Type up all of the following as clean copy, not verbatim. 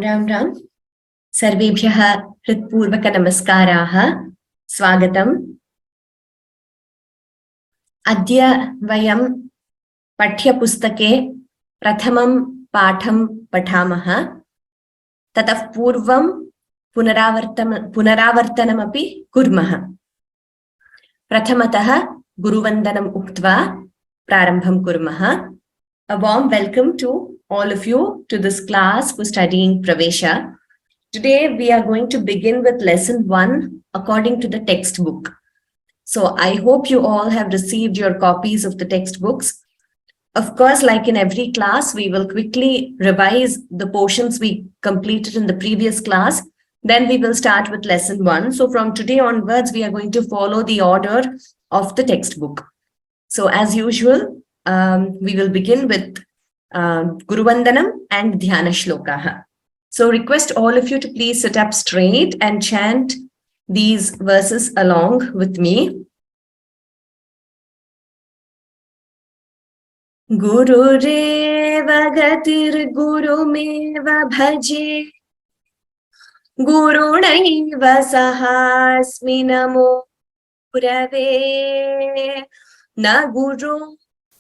Ram Ram. Sarvebhyah hritpurvaka namaskaraha. Swagatam. Adya vayam paఠ్యపుస్తకే Prathamam paఠం paఠామः. Tatah purvam punaravartanamapi kurmah. Prathamatah guruvandanam uktva prarambham kurmah. A warm welcome to all of you to this class for studying Pravesha. Today we are going to begin with lesson 1 according to the textbook. So I hope you all have received your copies of the textbooks. Of course, like in every class, we will quickly revise the portions we completed in the previous class. Then we will start with lesson 1. So from today onwards, we are going to follow the order of the textbook. So as usual, we will begin with Guruvandanam and Dhyana Shlokaha. So request all of you to please sit up straight and chant these verses along with me. Gurureva gatir gurumeva bhaje Gurunaiva sahasmi namo gurave Na guru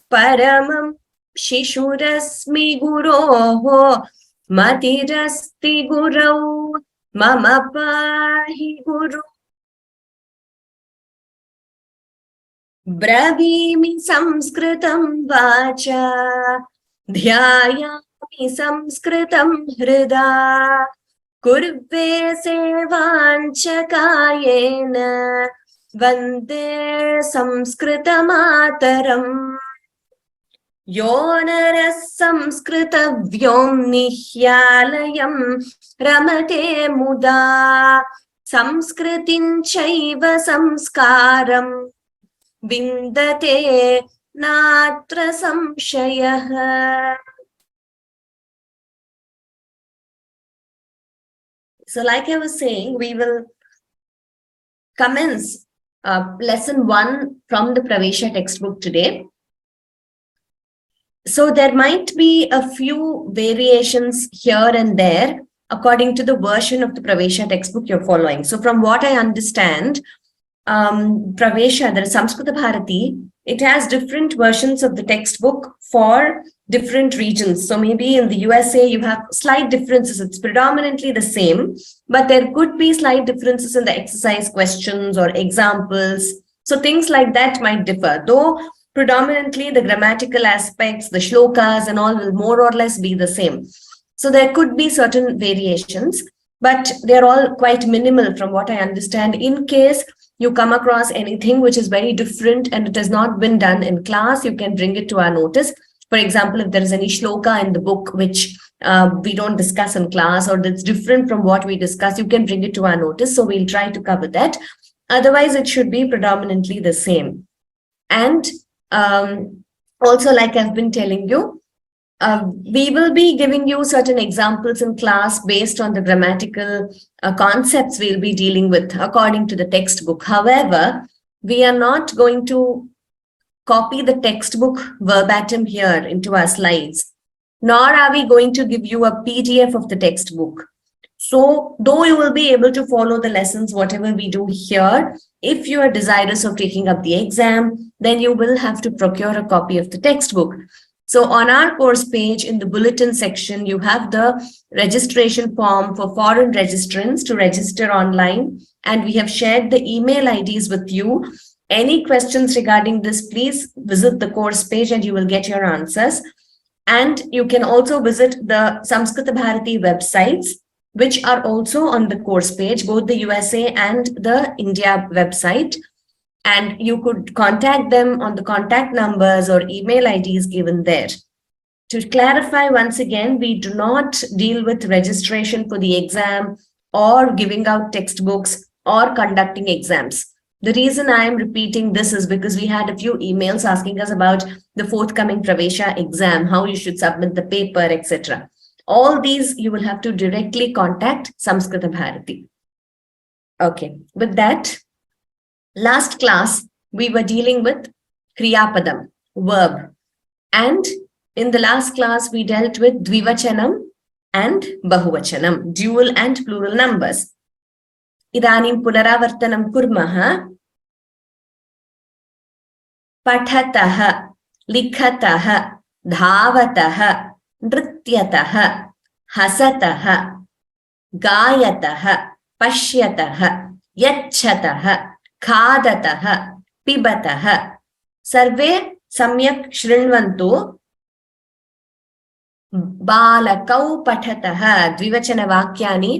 paramam shishurasmi guroho Matirasti gurau mama pahi guru Bravimi samskritam vacha Dhyayami samskritam hrida Kurve sevancha kayena Vande samskrita mataram Yonaras samskrita vyomnihyalayam Ramate muda Samskritin chaiva samskaram Vindate natra samshayah. So like I was saying, we will commence lesson 1 from the Pravesha textbook today. So there might be a few variations here and there according to the version of the Pravesha textbook you're following. So from what I understand, Pravesha, there is Samskriта Bharati, it has different versions of the textbook for different regions. So maybe in the USA, you have slight differences. It's predominantly the same, but there could be slight differences in the exercise questions or examples. So things like that might differ, though predominantly the grammatical aspects, the shlokas and all will more or less be the same. So there could be certain variations, but they're all quite minimal from what I understand. In case you come across anything which is very different and it has not been done in class, you can bring it to our notice. For example, if there is any shloka in the book which we don't discuss in class or that's different from what we discuss, you can bring it to our notice. So we'll try to cover that. Otherwise, it should be predominantly the same. And also, like I've been telling you, we will be giving you certain examples in class based on the grammatical concepts we'll be dealing with according to the textbook. However, we are not going to copy the textbook verbatim here into our slides, nor are we going to give you a PDF of the textbook. So, though you will be able to follow the lessons, whatever we do here, if you are desirous of taking up the exam, then you will have to procure a copy of the textbook. So on our course page in the bulletin section, you have the registration form for foreign registrants to register online. And we have shared the email IDs with you. Any questions regarding this, please visit the course page and you will get your answers. And you can also visit the Samskriта Bharati websites, which are also on the course page, both the USA and the India website. And you could contact them on the contact numbers or email IDs given there. To clarify once again, we do not deal with registration for the exam or giving out textbooks or conducting exams. The reason I am repeating this is because we had a few emails asking us about the forthcoming Pravesha exam, how you should submit the paper, etc. All these you will have to directly contact Samskrita Bharati. Okay, with that, last class, we were dealing with Kriya Padam, verb. And in the last class, we dealt with Dvivachanam and bahuvachanam, dual and plural numbers. Idanim punaravartanam kurmah. Pathatah, likhatah, dhavatah, nrityatah, hasatah, gayatah, pashyatah, yachatah, khadatah, pibatah. Sarve samyak shrinvantu. Balakau pathatah. Dvivachana vakyani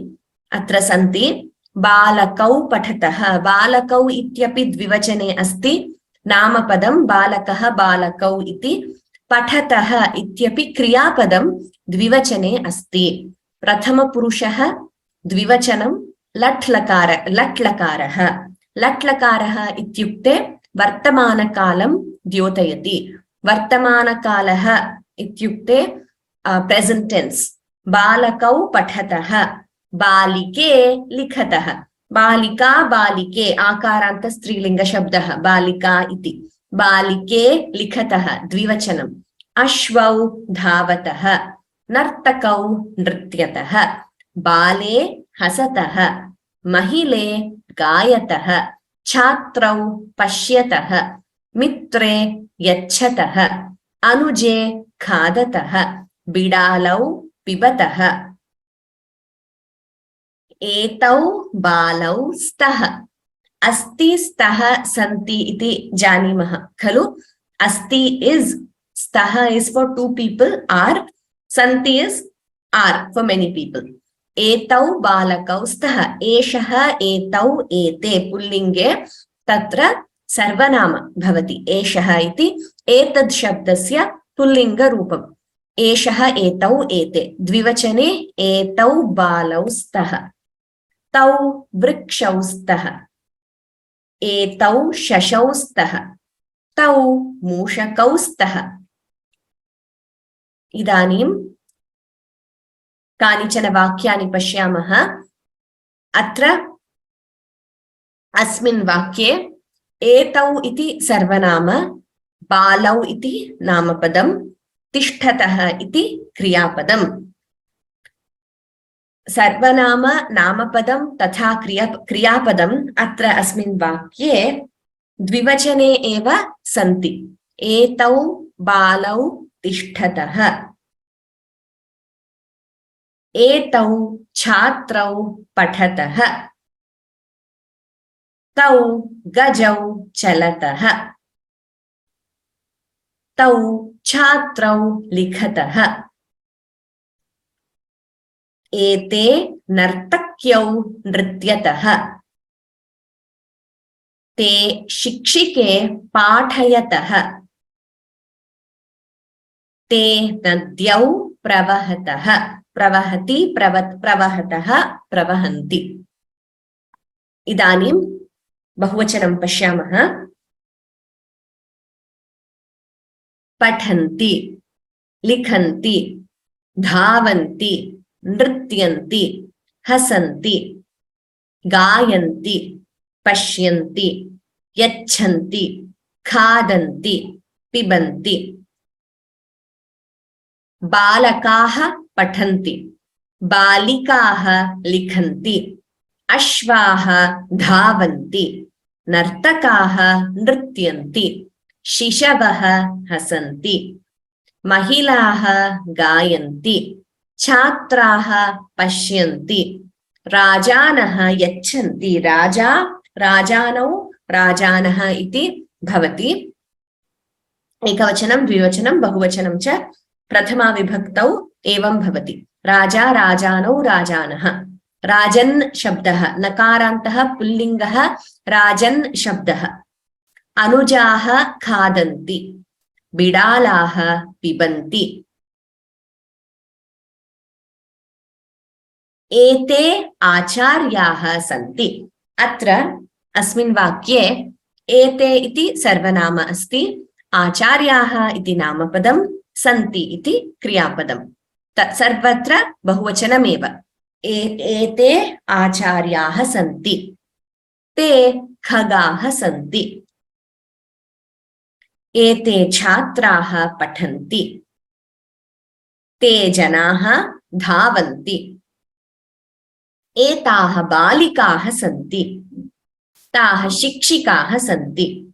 atra santi. Balakau pathatah. Balakau ityapi dvivachane asti. Namapadam balakah balakau iti. Pathatah ityapi kriyapadam dvivachane asti. Prathama purushaha dvivachanam latlakaraha. Latlakaraha ityukte Vartamānakālaḥ dyotayati. Vartamānakālaḥ ityukte present tense. Balakau pathatah. Balike likhatah. Balika balike akaranta strilinga shabdah. Balika iti. Balike likhatah dvivachanam. Ashvau dhavatah. Nartakau nrityatah. Bale hasatah. Mahile gayatah. Chatrau pashyatah. Mitre yachatah. Anuje khadatah. Bidalau pibatah. Etau balau stah. Asti stah santi iti janimah. Khalu? Asti is, stah is for two people, are. Santi is, are for many people. Etau balakau stah. Eshaha etau ete. Pullinge tatra sarvanama bhavati. Eshaha iti etad shabdasya pullinga rupam. Eshaha etau ete. Dvivachane etau balau stah. Tau vrikshau stah. Etau shashau stah. Tau mushakau stah. Idanim कानिचन वाक्यानि पश्यामः. अत्र अस्मिन् वाक्ये एतौ इति सर्वनाम, बालौ इति नामपदं, तिष्ठतः इति क्रियापदम्. सर्वनाम नामपदं तथा क्रियापदम् अत्र अस्मिन् वाक्ये द्विवचने एव सन्ति. एतौ बालौ तिष्ठतः. एतौ छात्रौ पठतः. तौ गजौ चलतः. तौ छात्रौ लिखतः. एते नर्तक्यौ नृत्यतः. ते शिक्षिके पाठयतः. ते नद्यौ प्रवहतः. प्रवहति, प्रवहतः, प्रवहन्ति. इदानीं बहुवचनं पश्यामः. पठन्ति, लिखन्ति, धावन्ति, नृत्यन्ति, हसन्ति, गायन्ति, पश्यन्ति, यच्छन्ति, खादन्ति, पिबन्ति. बालकाः पठन्ति. बालिकाः लिखन्ति. अश्वाः धावन्ति. नर्तकाः नृत्यन्ति. शिशवः हसन्ति. महिलाः गायन्ति. छात्राः पश्यन्ति. राजानः यच्छन्ति. राजा, राजानौ, राजानः इति भवति. एकवचनं, द्विवचनं, बहुवचनं च प्रथमाविभक्तौ एवं भवति. राजा, राजानौ, राजानः. राजन् शब्दः, नकारान्तः पुल्लिङ्गः राजन् शब्दः. अनुजाः खादन्ति. बिडालाः पिबन्ति. एते आचार्याः सन्ति. अत्र अस्मिन् वाक्ये एते इति सर्वनाम अस्ति. आचार्याः इति नामपदं, सन्ति इति क्रियापदम्. सर्वत्र बहुवचनमेव. एते आचार्याः सन्ति. ते खगाः सन्ति. एते छात्राः पठन्ति. ते जनाः dhavanti. Etaha balikaha santi. Taha shikshikaha santi.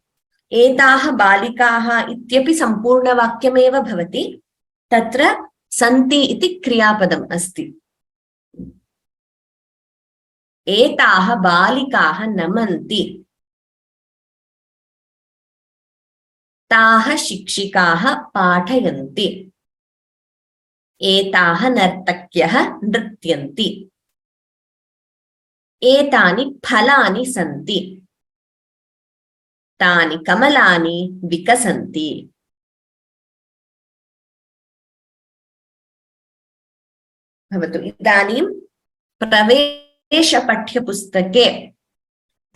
Etaha balikaha ityapi sampurna vakyameva bhavati. Tatra santi iti kriyapadam asti. Etaha balikaha namanti. Taha shikshikaha pathayanti. Etaha nartakyaha nrityanti. Etani phalani santi. Tani kamalani vikasanti. Bhavatu. Idanim Pravesha Paఠ्यपुस्तके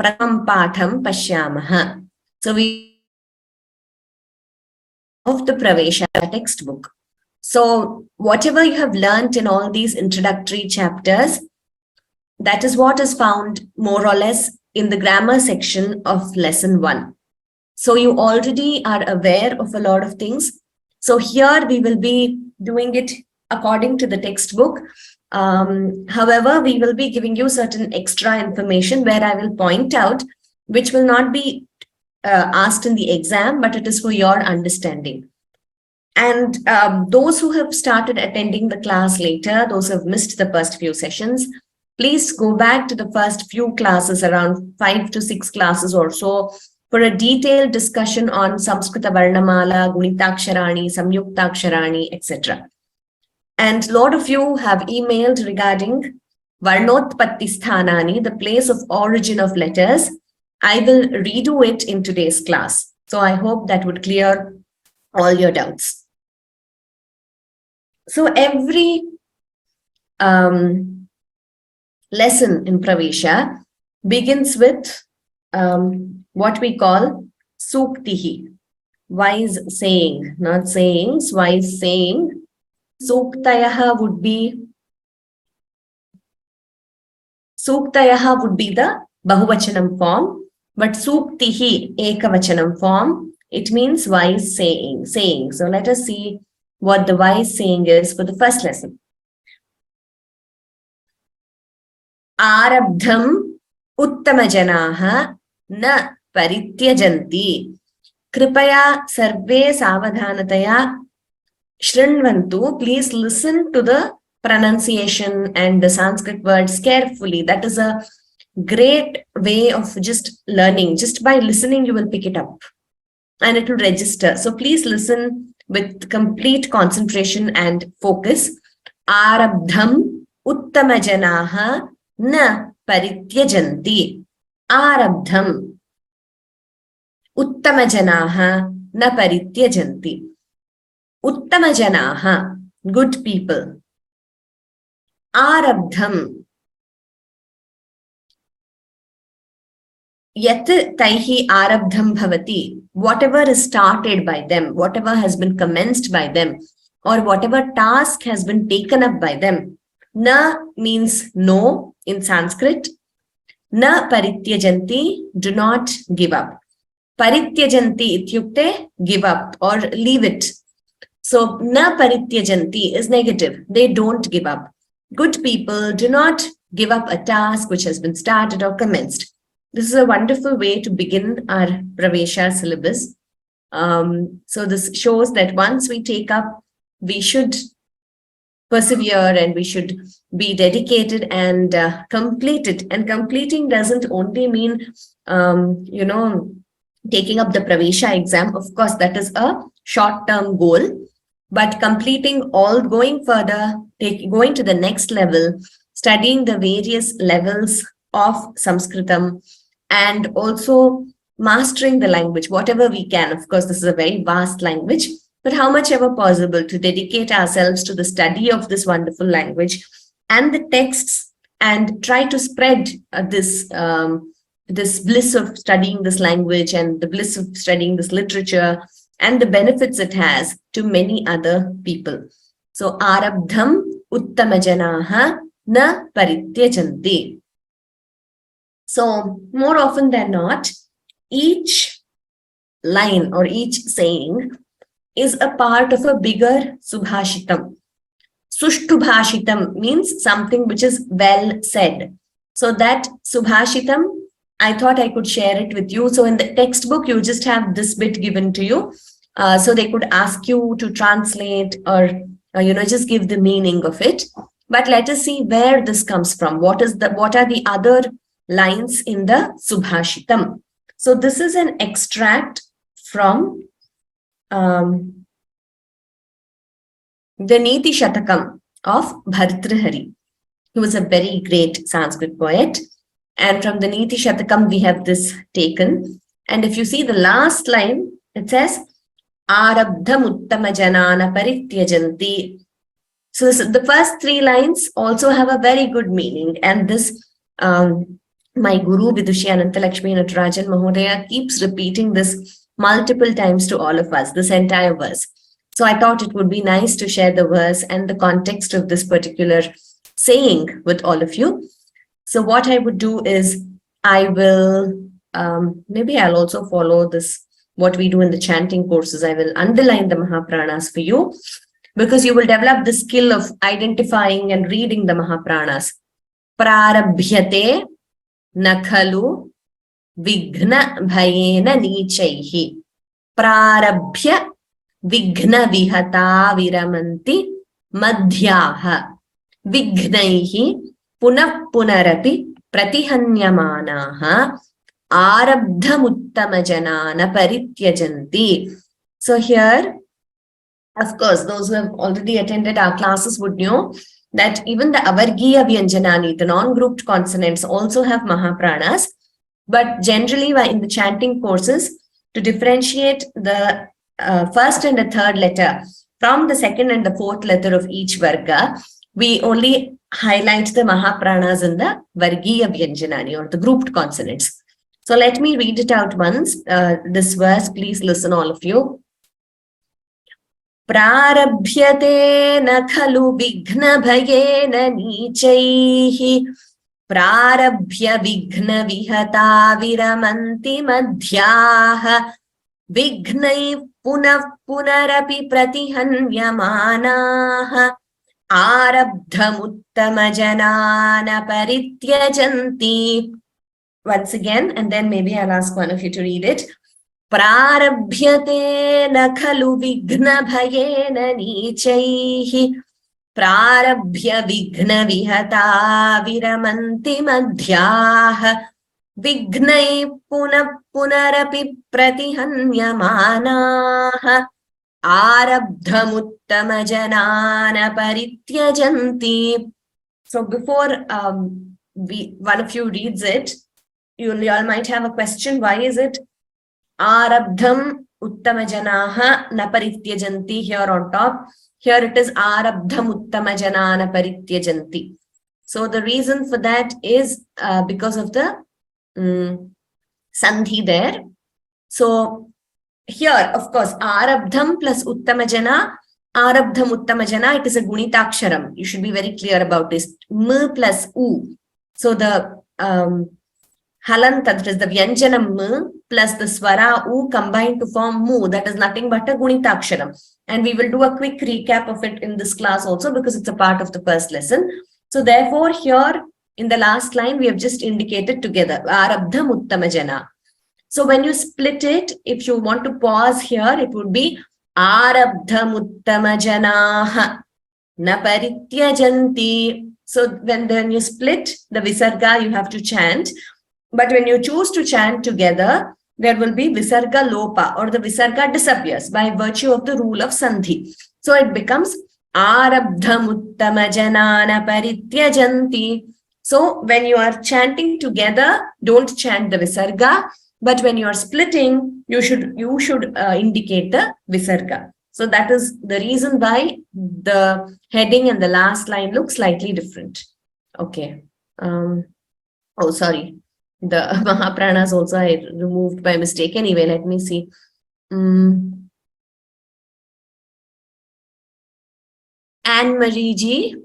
Pratham Patham Pashyamaha. So we of the Pravesha textbook. So whatever you have learnt in all these introductory chapters, that is what is found more or less in the grammar section of lesson 1. So you already are aware of a lot of things. So here we will be doing it according to the textbook. However, we will be giving you certain extra information where I will point out, which will not be asked in the exam, but it is for your understanding. And those who have started attending the class later, those who have missed the first few sessions, please go back to the first few classes, around 5 to 6 classes or so, for a detailed discussion on Samskrita Varṇamālā, Guṇitākṣarāṇi, Saṃyuktākṣarāṇi, etc. And a lot of you have emailed regarding Varṇotpattisthānāni, the place of origin of letters. I will redo it in today's class. So I hope that would clear all your doubts. So every lesson in Pravesha begins with what we call suktihi, wise saying, not sayings, wise saying. Suktayaha would be the bahuvachanam form, but suktihi ekavachanam form. It means wise saying. So let us see what the wise saying is for the first lesson. Arabdham uttamajanaha na parityajanti. Kripaya sarve savadhanataya shrinvantu. Please listen to the pronunciation and the Sanskrit words carefully. That is a great way of just learning. Just by listening, you will pick it up and it will register. So please listen with complete concentration and focus. Arabdham uttamajanaha na parityajanti. Arabdham uttamajanaha na parityajanti. Uttamajanaha, good people. Arabdham, yat taihi arabdham bhavati. Whatever is started by them, whatever has been commenced by them, or whatever task has been taken up by them. Na means no in Sanskrit. Na parityajanti, do not give up. Parityajanti ityukte, give up or leave it. So na parityajanti is negative. They don't give up. Good people do not give up a task which has been started or commenced. This is a wonderful way to begin our Pravesha syllabus. So this shows that once we take up, we should persevere and we should be dedicated and complete it. And completing doesn't only mean, taking up the Pravesha exam. Of course, that is a short-term goal. But completing all, going further, going to the next level, studying the various levels of Sanskritam, and also mastering the language, whatever we can. Of course, this is a very vast language, but how much ever possible to dedicate ourselves to the study of this wonderful language and the texts, and try to spread this bliss of studying this language and the bliss of studying this literature and the benefits it has to many other people. So, Arabdham uttamajanaha na parityajanti. So, more often than not, each line or each saying is a part of a bigger subhashitam. Sushtu bhashitam means something which is well said. So that subhashitam, I thought I could share it with you. So in the textbook, you just have this bit given to you. So they could ask you to translate or, just give the meaning of it. But let us see where this comes from. What are the other lines in the subhashitam? So this is an extract from the Niti Shatakam of Bhartrihari. He was a very great Sanskrit poet. And from the Niti Shatakam, we have this taken. And if you see the last line, it says, Arabdham uttama janana parityajanti. So the first three lines also have a very good meaning. And this, my Guru Vidushi Anantalakshmi Natarajan Mahodaya keeps repeating this multiple times to all of us, this entire verse. So I thought it would be nice to share the verse and the context of this particular saying with all of you. So what I would do is I will, maybe I'll also follow this, what we do in the chanting courses. I will underline the Mahapranas for you because you will develop the skill of identifying and reading the Mahapranas. Prarabhyate nakhalu vighna bhayena nichaihi. Prarabhya vighna vihata viramanti madhyaha. Vignaihi punah punarapi pratihanyamanaha arabdhamuttamajanana parityajanti. So here, of course, those who have already attended our classes would know that even the avargiya vyanjanani, the non-grouped consonants, also have mahapranas. But generally, in the chanting courses, to differentiate the first and the third letter from the second and the fourth letter of each varga, we only highlight the mahapranas in the vargiya vyanjanani or the grouped consonants. So let me read it out once. This verse, please listen, all of you. Prarabhyate na khalu vighna bhayena nichaihi. Prarabhya vighna vihata viramanti madhyaha. Vignai punah punarapi pratihanyamanaha. Arabdhamuttamajanana parityajanti. Once again, and then maybe I'll ask one of you to read it. Prarabhyate na khalu vighna bhayena nichaihi. Prarabhya vighna vihata viramanti madhyaha. Vignai punah punarapi pratihanyamanaha. Arabdhamuttamajanana parityajanti. So before one of you reads it, you all might have a question. Why is it Arabdham uttamajanaha na parityajanti here on top? Here it is Arabdham uttamajanana parityajanti. So the reason for that is because of the sandhi there. So here, of course, Arabdham plus Uttamajana, Arabdham Uttamajana, it is a Guṇitākṣaram. You should be very clear about this. M plus U. So the Halanta, that is the Vyanjanam M plus the Swara U combined to form Mu. That is nothing but a Guṇitākṣaram. And we will do a quick recap of it in this class also because it's a part of the first lesson. So therefore, here in the last line, we have just indicated together, Arabdham Uttamajana. So when you split it, if you want to pause here, it would be Arabdhamuttamajanah na parityajanti. So when you split the visarga, you have to chant. But when you choose to chant together, there will be visarga lopa, or the visarga disappears by virtue of the rule of sandhi. So it becomes Arabdhamuttamajanah na parityajanti. So when you are chanting together, don't chant the visarga. But when you are splitting, you should indicate the visarga. So that is the reason why the heading and the last line look slightly different. Okay. Oh, sorry. The Mahapranas also I removed by mistake. Anyway, let me see. Anne-Marie ji.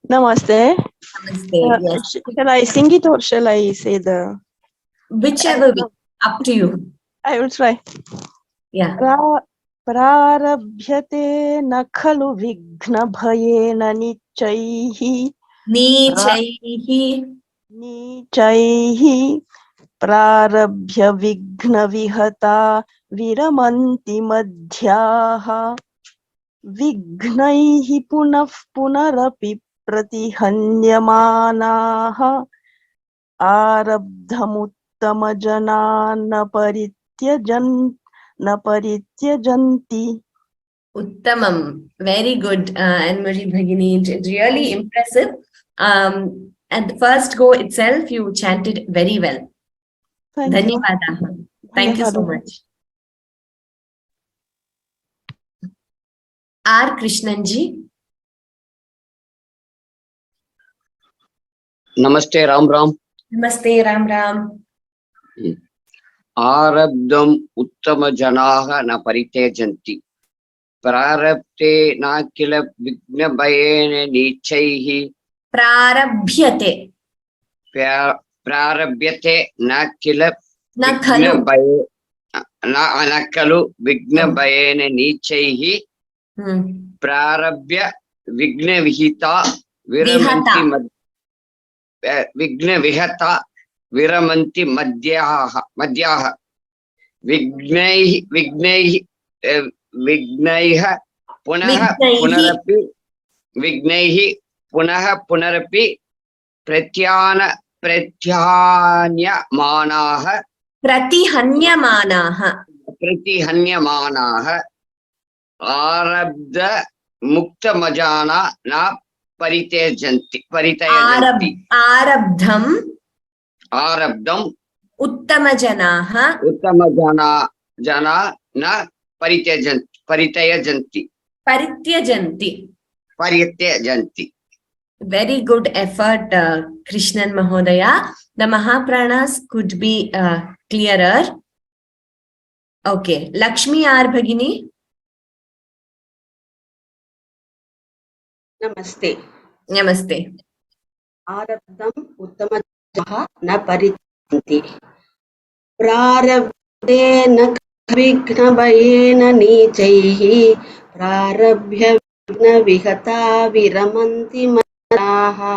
Namaste. Namaste. Yes. Shall I sing it or shall I say the... Whichever way, up to you. I will try. Yeah. prarabhyate na khalu vighna bhayena nichaihi nichaihi prarabhya vighna vihata viramanti madhyaha vignaihi punah punarapi pratihanyamanaha arabdhamuttamajanana parityajanti. Uttamam. Very good, Anne-Marie Bhagini. It's really impressive. At the first go itself, you chanted very well. Thank you. Dhanyavadaha. Thank you so much. R. Krishnanji. Namaste, Ram Ram. Namaste, Ram Ram. Arabdam uttama janaha na paritejanti. Prarabte na kila vigna bayene nichaihi. Prarabhyate. Prarabhyate na kila Na vigna khalu. nakalu vigna bayene nichaihi. Prarabhya vigna vihita viramanti vigna vihata viramanti madhyaha vignaiha punaha punarapi pratihanyamanaha arabda mukta majana na paritayanti. Arabdam Uttamajanaha jana na paritayanti. Very good effort, Krishnan Mahodaya. The Mahapranas could be clearer. Okay, Lakshmi R. Bhagini. Namaste. Namaste. Arabdam uttamajaha na paritanti. Prarabde na vigna bayena nichaihi. Prarabhya vigna vihata viramanti manaha.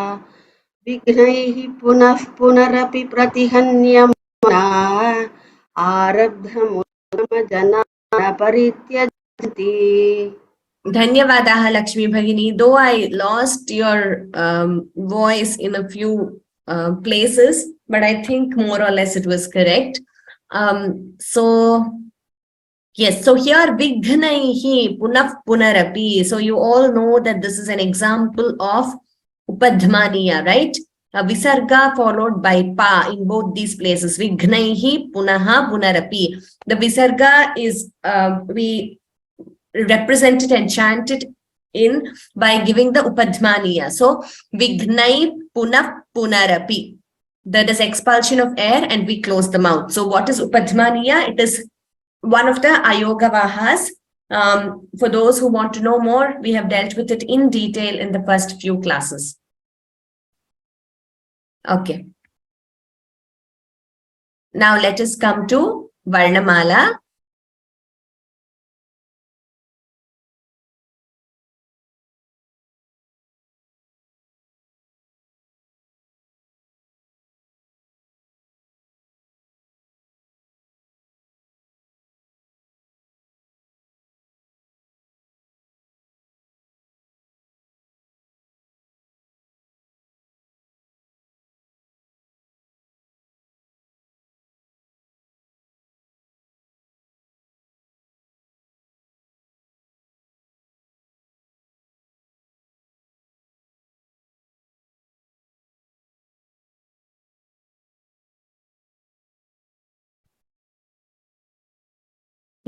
Vignaihi punah punarapi pratihanyamanaha. Arabdham uttamajana parityajanti. Dhanyavadaha, Lakshmi Bhagini. Though I lost your voice in a few places, but I think more or less it was correct. Yes, so here Vignaihi punah punarapi. So you all know that this is an example of Upadhmaniya, right? A visarga followed by pa in both these places. Vignaihi punaha punarapi. The visarga is we represented and chanted in by giving the Upadhmaniya. So Vignai punah punarapi. That is expulsion of air and we close the mouth. So what is Upadhmaniya? It is one of the Ayogavahas. For those who want to know more, we have dealt with it in detail in the first few classes. Okay. Now let us come to Varṇamālā.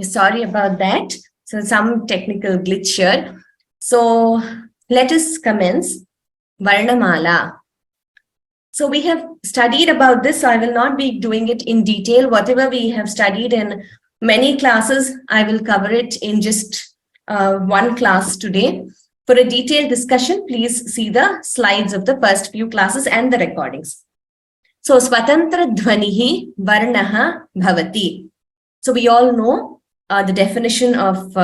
Sorry about that. So some technical glitch here. So let us commence Varṇamālā. So we have studied about this, so I will not be doing it in detail. Whatever we have studied in many classes, I will cover it in just one class today. For a detailed discussion, please see the slides of the first few classes and the recordings. So Swatantra Dhvanihi Varnaha Bhavati. So we all know the definition of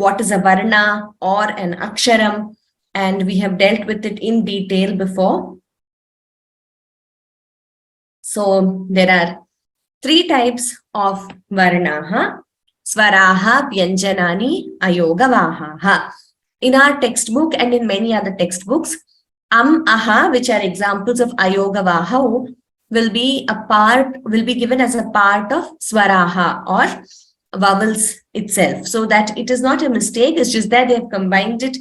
what is a varna or an aksharam, and we have dealt with it in detail before. So there are 3 types of varnaha: swaraha, vyanjanani, ayogavaha. In our textbook and in many other textbooks, aha, which are examples of ayogavaha, will be given as a part of swaraha or vowels itself, so that it is not a mistake. It's just that they have combined it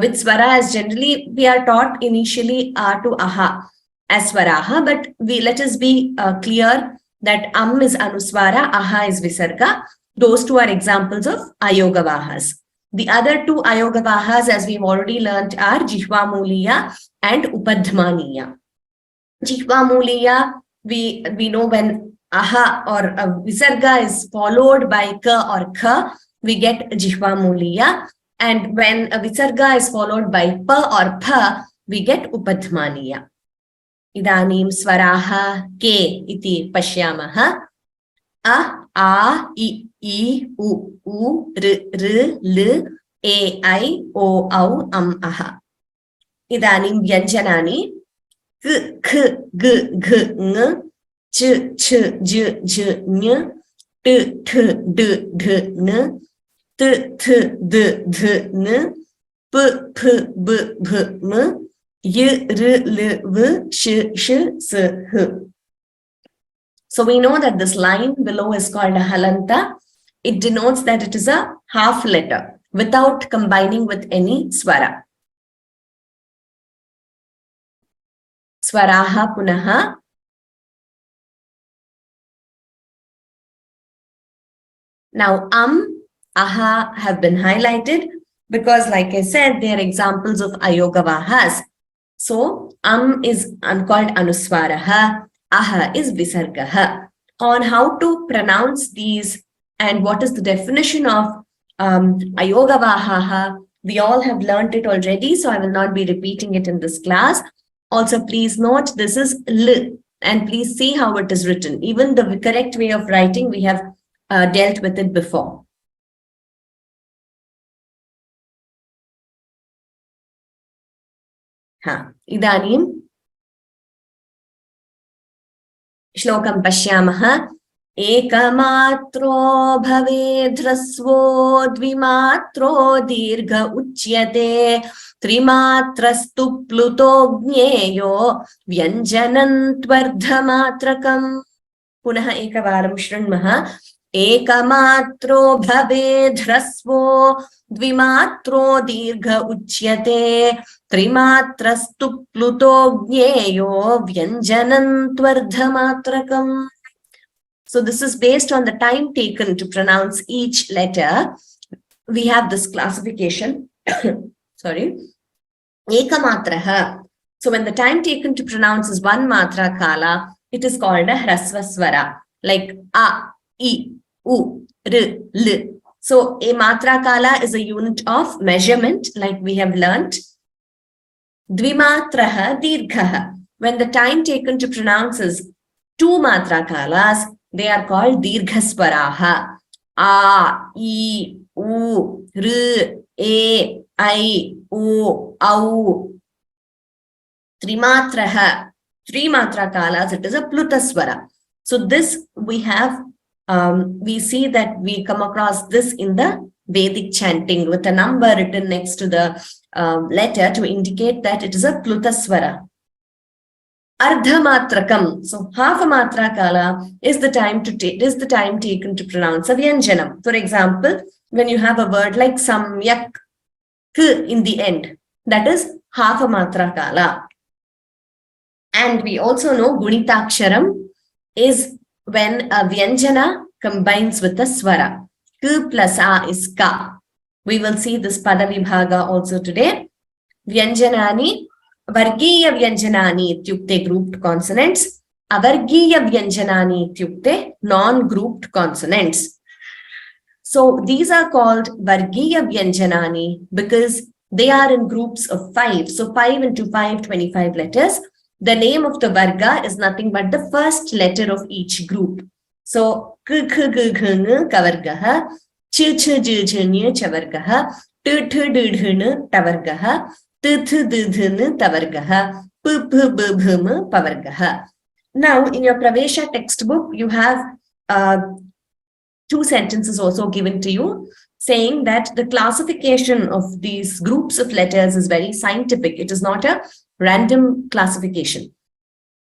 with swara, as generally we are taught initially to aha as swaraha, but let us be clear that is anuswara, aha is visarga. Those 2 are examples of ayogavahas. The other 2 ayogavahas, as we've already learned, are jihvamuliya and upadhmaniya. Jihvamuliya, we know when aha or visarga is followed by ka or kha, we get jihvamuliya, and when a visarga is followed by pa or pha, we get upadhmaniya. Idanim swaraha ke iti pashyamaha. A, I, u, r, l, e, I, o, au, aha. Idanim vyanjanani k, g, ng, ch, j, ny, t, d, n, t, d, n, p, b, m, y, r, l, v, sh, s, h. So we know that this line below is called a halanta. It denotes that it is a half letter without combining with any swara. Swaraha punaha. Now aha have been highlighted because, like I said, they are examples of ayogavahas. So is called anuswaraha. Aha is visargaha. On how to pronounce these and what is the definition of ayogavaha, we all have learned it already, so I will not be repeating it in this class. Also, please note this is l, and please see how it is written. Even the correct way of writing, we have dealt with it before. Idanim Shlokam pashyamaha. Ekamatro bhavedhrasvo dvimatro dirgha uchyate trimatrastu pluto gnyeyo vyanjanant vardhamatrakam. Punaha ekavaram shrunmaha. Ekamatro bhavedhrasvo dvimatro dirgha uchyate trimatrastu pluto gnyeyo vyanjanant vardhamatrakam. So this is based on the time taken to pronounce each letter. We have this classification. Sorry. Ekamatraha. So when the time taken to pronounce is 1 matra kala, it is called a hrasva swara, like a, I, u, r, l. So a matra kala is a unit of measurement, like we have learnt. Dvimatraha dirghaha. When the time taken to pronounce is 2 matra kalas, they are called dirghaswaraha. A, I, u, r, e, I, o, au. Trimatraha. 3 matra kalas, it is a plutaswara. So this we have, we see that we come across this in the Vedic chanting with a number written next to the letter to indicate that it is a plutaswara. Ardhamatrakam. So half a matra kala is the time taken to pronounce a vyanjanam. For example, when you have a word like Saṃyuk in the end, that is half a matra kala. And we also know Guṇitākṣaram is when a vyanjana combines with a swara. K plus a is ka. We will see this Padavibhaga also today. Vyanjanani. Vargiya vyanjanani ityukte grouped consonants. Avargiya vyanjanani ityukte non-grouped consonants. So these are called Vargiya vyanjanani because they are in groups of 5. So 5 into 5, 25 letters. The name of the Varga is nothing but the first letter of each group. So k k g g ng kavargaha, ch ch j j ny chavargaha, t t d d n tavargaha, t th d th n tavargaha, p p b b m pavargaha. Now in your Pravesha textbook you have two sentences also given to you saying that the classification of these groups of letters is very scientific. It is not a random classification.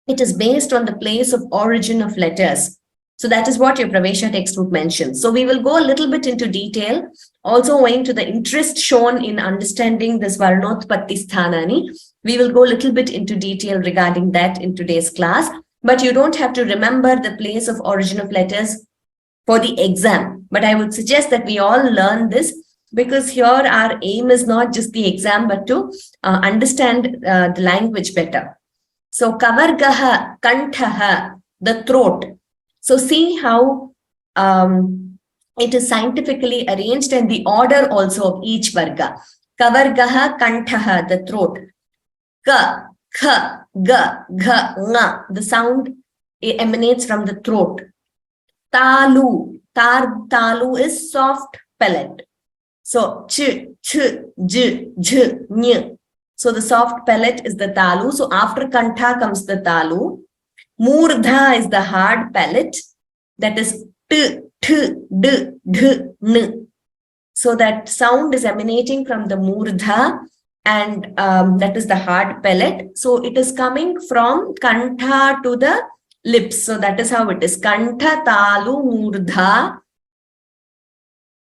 It is based on the place of origin of letters. So that is what your Pravesha textbook mentions. So we will go a little bit into detail, also owing to the interest shown in understanding this Varṇotpattisthānāni. We will go a little bit into detail regarding that in today's class. But you don't have to remember the place of origin of letters for the exam. But I would suggest that we all learn this, because here our aim is not just the exam, but to understand the language better. So kavargaha, kanthaha, the throat. So see how it is scientifically arranged and the order also of each varga. Kavargaha, kanthaha, the throat. Ka, kha, ga, gha, nga, the sound emanates from the throat. Talu, talu is soft palate. So ch, ch, j, j, ny. So the soft palate is the talu. So after kantha comes the talu. Murdha is the hard palate. That is t, t, d, d, n. So that sound is emanating from the murdha, and that is the hard palate. So it is coming from kantha to the lips. So that is how it is. Kantha, talu, murdha,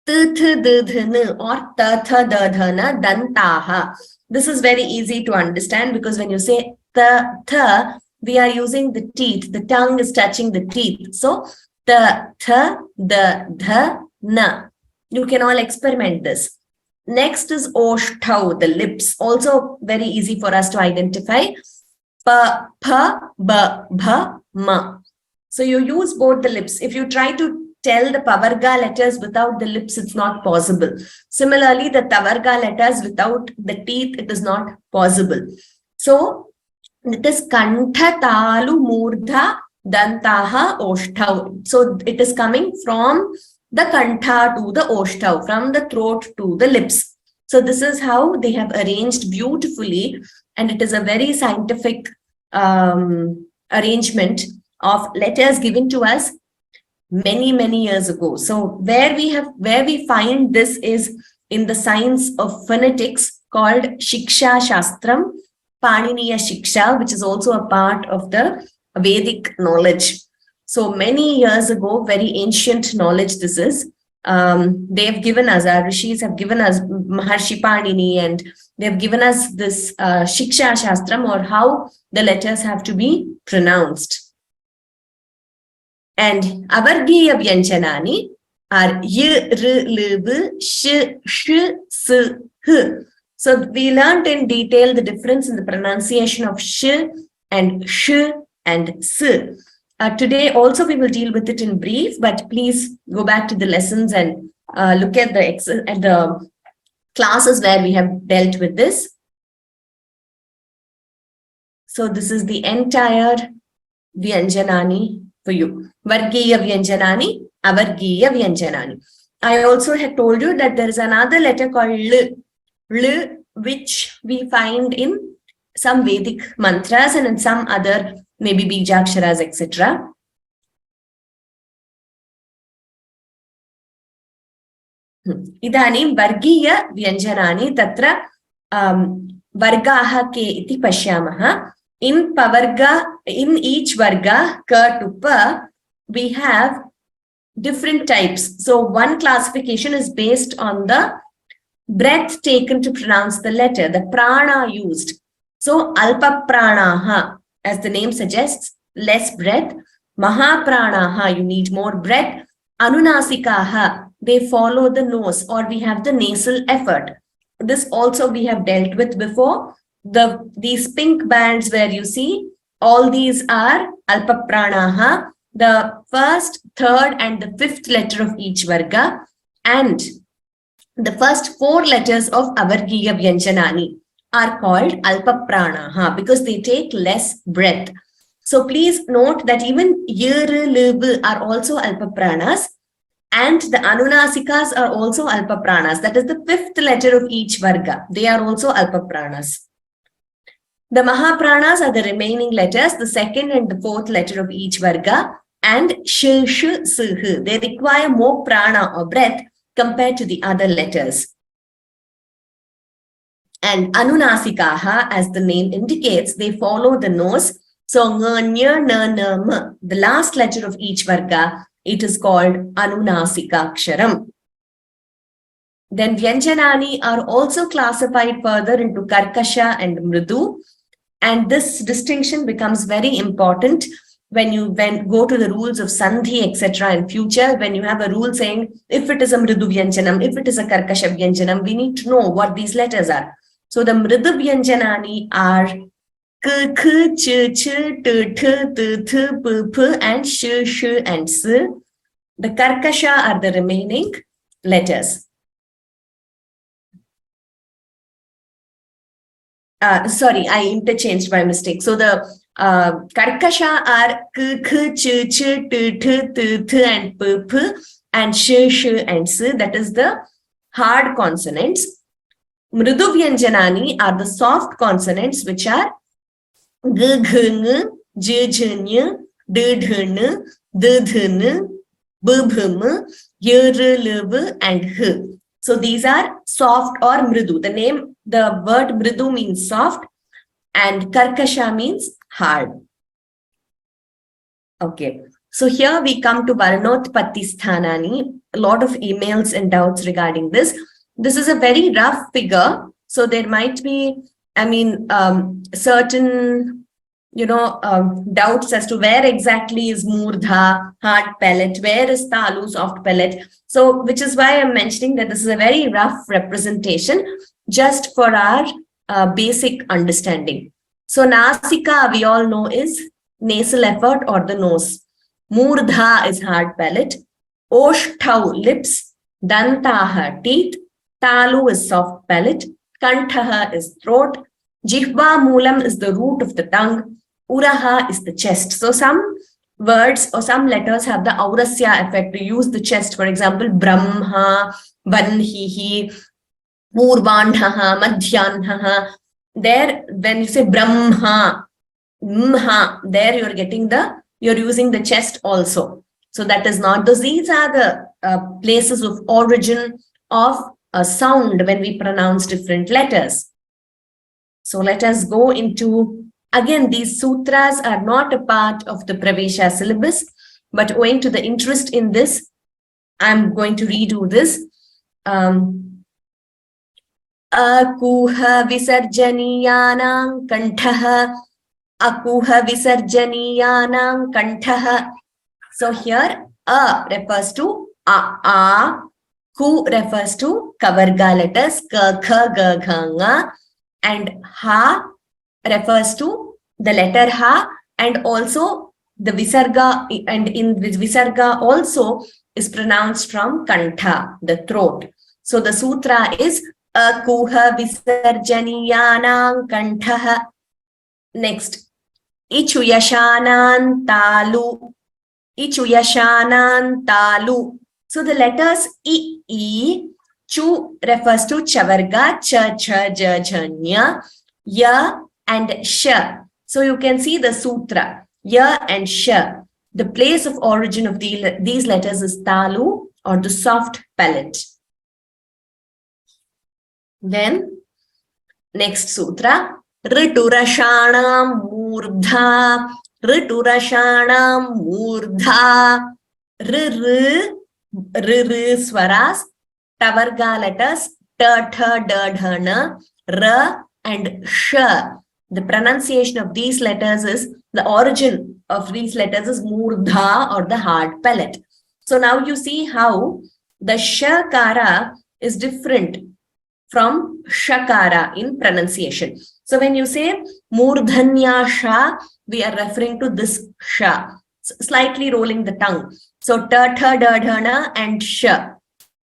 t, th, d, th, n, or ta, tha, da, dha, na, dantaha. This is very easy to understand, because when you say ta, tha, we are using the teeth. The tongue is touching the teeth. So ta, tha, da, dha, na. You can all experiment this. Next is oshtau, the lips. Also very easy for us to identify. Pa, pa, ba, bha, ma. So you use both the lips. If you try to tell the pavarga letters without the lips, it's not possible. Similarly, the tavarga letters without the teeth, it is not possible. So it is kantha, talu, murdha, dantaha, oshtau. So it is coming from the kantha to the oshtau, from the throat to the lips. So this is how they have arranged beautifully, and it is a very scientific arrangement of letters given to us many years ago. So where we find this is in the science of phonetics called Shiksha Shastram, Paniniya Shiksha, which is also a part of the Vedic knowledge. So many years ago, very ancient knowledge this is. They have given us, our rishis have given us Maharshi Panini, and they have given us this Shiksha Shastram, or how the letters have to be pronounced. And avargiya vyanjanani are y, r, l, b, sh, sh, s, h. So we learned in detail the difference in the pronunciation of sh and sh and s. Today also we will deal with it in brief, but please go back to the lessons and look at the classes where we have dealt with this. So this is the entire Vyanjanani for you. Vargiya Vyanjanani, Avargiya Vyanjanani. I also had told you that there is another letter called L, which we find in some Vedic mantras and in some other maybe bijaksharas, etc. Idanim Vargiya Vyanjanani Tatra Vargaha ke iti pashyamaha. In pavarga, in each varga, ka to pa, we have different types. So one classification is based on the breath taken to pronounce the letter, the prana used. So alpa pranaha, as the name suggests, less breath. Maha pranaha, you need more breath. Anunasikaha, they follow the nose, or we have the nasal effort. This also we have dealt with before. These pink bands where you see, all these are alpa pranaha, the first, third, and the fifth letter of each varga, and the first four letters of avargiya vyanjanani are called alpa pranaha because they take less breath. So please note that even yir, lib are also alpa pranas, and the anunasikas are also alpa pranas. That is the fifth letter of each varga. They are also alpa pranas. The mahapranas are the remaining letters, the second and the fourth letter of each varga, and sh, sh, sh. They require more prana or breath compared to the other letters. And anunasikaha, as the name indicates, they follow the nose. So ng, ny, n, m, the last letter of each varga, it is called anunasikākṣaram. Then vyanjanani are also classified further into karkasha and mridu. And this distinction becomes very important when you go to the rules of sandhi, etc. in future. When you have a rule saying, if it is a mridu vyanjanam, if it is a karkasha vyanjanam, we need to know what these letters are. So the mridu vyanjanani are k, k, ch, ch, t, th, t, th, p, p, and sh, sh, and s. The karkasha are the remaining letters. Sorry, I interchanged by mistake. So the karkasha are k, k, ch, ch, t, th, t, th, and p, p, and sh, sh, and s. That is the hard consonants. Mridu vyanjanani are the soft consonants, which are g, g, n, j, j, n, d, d, n, d, d, n, b, b, m, y, r, l, v, and h. So these are soft or mridu. The word mridu means soft and karkasha means hard. Okay. So here we come to Varṇotpattisthānāni. A lot of emails and doubts regarding this. This is a very rough figure. So there might be, certain, doubts as to where exactly is murdha, hard palate, where is talu, soft palate. So, which is why I'm mentioning that this is a very rough representation just for our basic understanding. So, nasika, we all know, is nasal effort or the nose. Murdha is hard palate. Oshtau, lips. Dantaha, teeth. Talu is soft palate. Kantaha is throat. Jihva moolam is the root of the tongue. Uraha is the chest. So some words or some letters have the aurasya effect to use the chest. For example, brahma, vanhihi, purvandhaha, madhyanhaha. There, when you say brahma, mha, there you're using the chest also. So that is not. These are the places of origin of a sound when we pronounce different letters. So let us go into, again, these sutras are not a part of the Pravesha syllabus, but owing to the interest in this, I'm going to redo this. Akuha visarjaniyanam kantaha. Akuha visarjaniyanam kantaha. So here, a refers to a, ku refers to kavarga letters, ka, kha, ga, gha, nga, and ha refers to the letter ha, and also the visarga, and in this visarga also is pronounced from kantha, the throat. So the sutra is akuha visarjaniyanam kantaha. Next, ichuyashanan talu. Ichuyashanan talu. So the letters I, chu refers to chavarga, cha, cha, ja, ja, nya, ya, and sh. So you can see the sutra, ya and sh. The place of origin of these letters is talu, or the soft palate. Then, next sutra, riturashanam murdha. Riturashanam murdha. R swaras, tavarga letters, ta, tha, da, dha, na, ra, and sh. The pronunciation of these letters is, the origin of these letters is murdha, or the hard palate. So now you see how the shakara is different from shakara in pronunciation. So when you say murdhanya sha, we are referring to this sha, slightly rolling the tongue. So ta, tha, da, dha, na, and sh.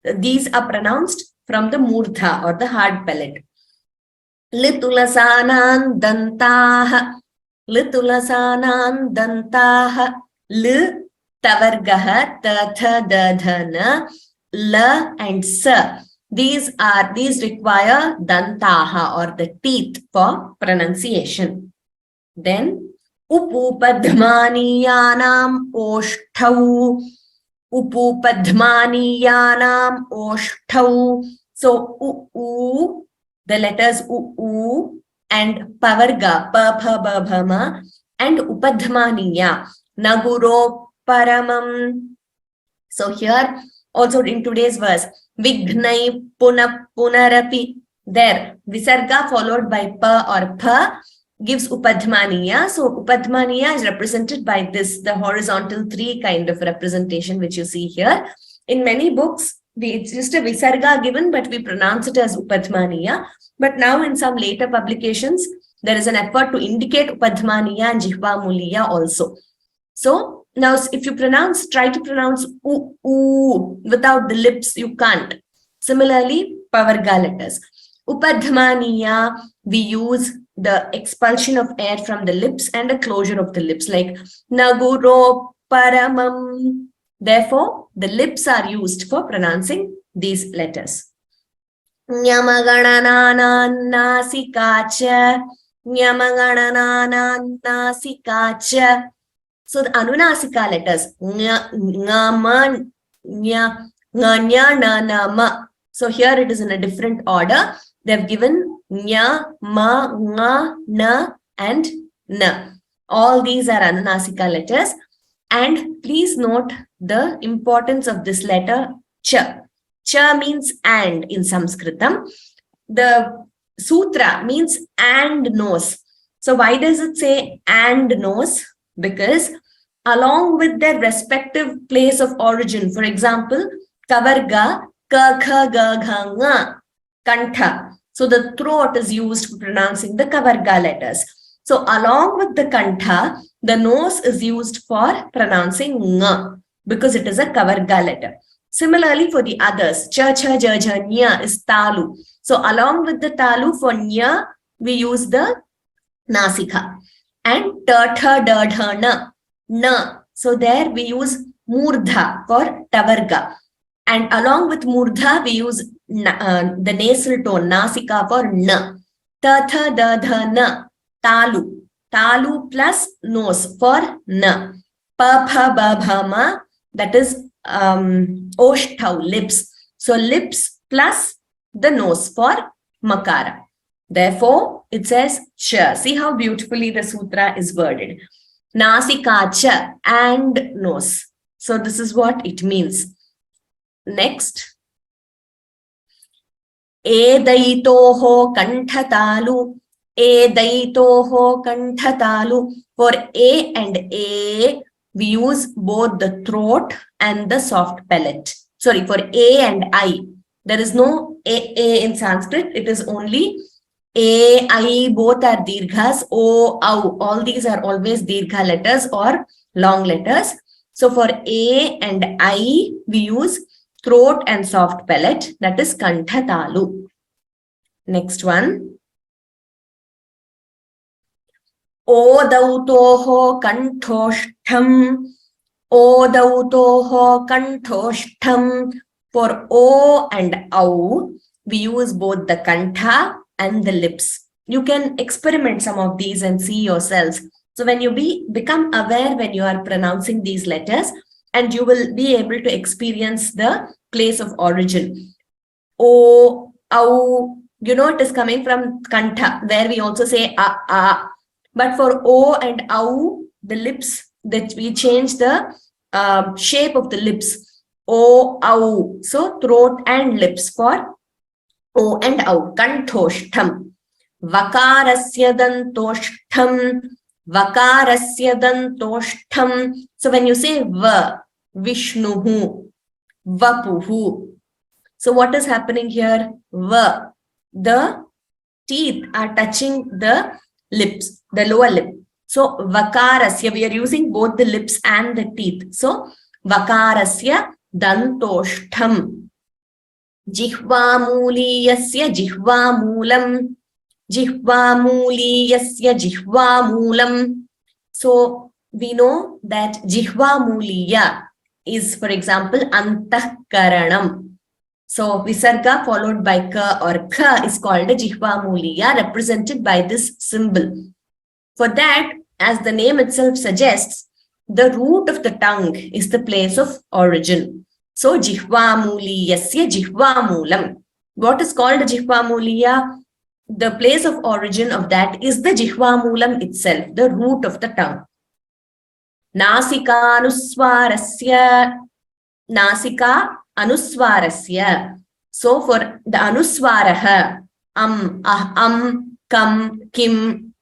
These are pronounced from the murdha, or the hard palate. Litulasanan dantaha. Litulasanan dantaha. L tavargaha ta tha da dha na. La and sa. These require dantaha or the teeth for pronunciation. Then upupadmaniyanam oshtau. Upupadmaniyanam oshtau. So u, the letters u and pavarga pa pha ba bha ma and upadmaniya naguro paramam. So here also in today's verse, Vignai punarapi. There, Visarga followed by pa or pa gives upadmaniya. So upadmaniya is represented by this, the horizontal 3 kind of representation which you see here. In many books, it's just a Visarga given, but we pronounce it as upadmaniya. But now in some later publications, there is an effort to indicate upadmaniya and jihvamuliya also. So now if you try to pronounce u without the lips, you can't. Similarly, pavarga letters. Upadmaniya, we use the expulsion of air from the lips and the closure of the lips, like naguro paramam. Therefore, the lips are used for pronouncing these letters. Nyamagananana nasikacha. Nyamagananana nasikacha. So the anunasika letters, nya, ngama, nya, nganya, na, na, ma. So here it is in a different order. They have given nya, ma, nga, na, and na. All these are anunasika letters. And please note the importance of this letter cha. Cha means and in Sanskritam. The sutra means and nose. So why does it say and nose? Because along with their respective place of origin, for example, kavarga, ka, kha, ga, gha, nga, kantha. So the throat is used for pronouncing the kavarga letters. So along with the kantha, the nose is used for pronouncing nga because it is a kavarga letter. Similarly for the others, cha, cha, ja, ja, nya is talu. So along with the talu for nya, we use the nasika. And ta, tha, da, dha, na. So there we use murdha for tavarga. And along with murdha, we use the nasal tone, nasika for na. Ta, tha, da, dha, na. Talu. Talu plus nose for na. Pa, pha, ba, bha, ma. That is oshtau, lips. So lips plus the nose for makara. Therefore, it says cha. See how beautifully the sutra is worded. Nasika cha and nose. So this is what it means. Next. Edaitoho kanthatalu. Edaitoho kanthatalu. For A and A, we use both the throat and the soft palate. Sorry, for A and I. There is no A in Sanskrit. It is only A, I, both are dirghas. O, au, all these are always dirgha letters or long letters. So for A and I, we use throat and soft palate. That is kanthatalu. Next one. Odautoho kanthostham. Odautoho kanthostham. For O and Au, we use both the kantha and the lips. You can experiment some of these and see yourselves. So when you become aware when you are pronouncing these letters, and you will be able to experience the place of origin. O, Au, you know it is coming from kantha, where we also say a. But for O and Au, the lips, that we change the shape of the lips. O, Au. So throat and lips for O and Au. Kanthostham. Vakarasya dantoshtham. Vakarasya dantoshtham. So when you say Va, Vishnuhu, Vapuhu. So what is happening here? Va. The teeth are touching the lips, the lower lip. So vakarasya, we are using both the lips and the teeth. So vakarasya dantoshtham. Jihvamuliyasya jihvamulam. Jihvamuliyasya jihvamulam. So we know that jihvamuliya is, for example, antah-karanam. So visarga followed by ka or kha is called a jihvamuliya, represented by this symbol. For that, as the name itself suggests, the root of the tongue is the place of origin. So jihvamuliyasya jihvamulam. What is called a jihvamuliya? The place of origin of that is the jihvamulam itself, the root of the tongue. Nasika anuswarasya. So for the anuswaraha, kam, kim,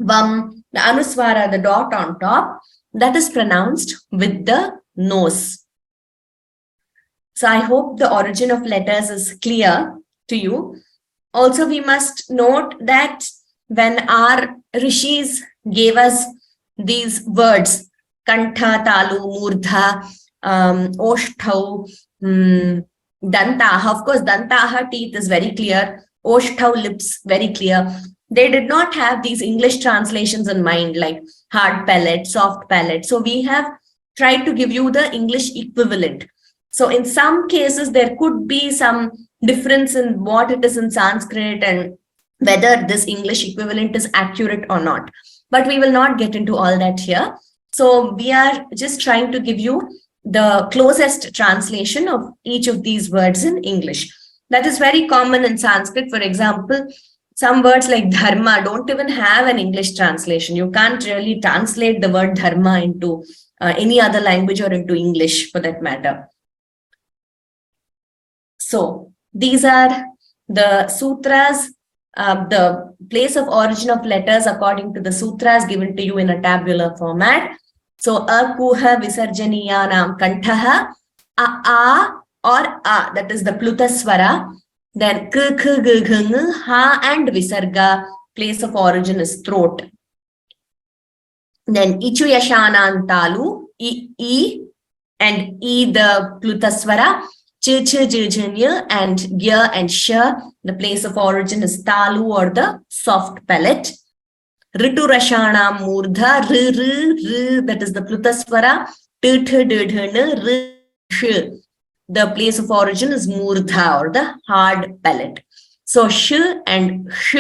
vam, the anuswara, the dot on top, that is pronounced with the nose. So I hope the origin of letters is clear to you. Also, we must note that when our rishis gave us these words, kantha, talu, murdha, oshtau, dantaha, of course, dantaha, teeth is very clear, oshtau, lips, very clear. They did not have these English translations in mind, like hard palate, soft palate. So we have tried to give you the English equivalent. So in some cases, there could be some difference in what it is in Sanskrit and whether this English equivalent is accurate or not. But we will not get into all that here. So we are just trying to give you the closest translation of each of these words in English. That is very common in Sanskrit. For example, some words like dharma don't even have an English translation. You can't really translate the word dharma into any other language or into English for that matter. So these are the sutras, the place of origin of letters according to the sutras given to you in a tabular format. So akuha visarjaniyanam kantaha, a or a, that is the plutaswara. Then k, k, g, g, ng, ha and visarga, place of origin is throat. Then ichu yashanan talu, e and e the plutaswara. Ch, ch, j, j, ny, and gya and sh, the place of origin is talu or the soft palate. Ritu rashanam murdha, r, that is the plutaswara. T, th, d, th, n, r, sh. The place of origin is murdha or the hard palate. So sh and sh,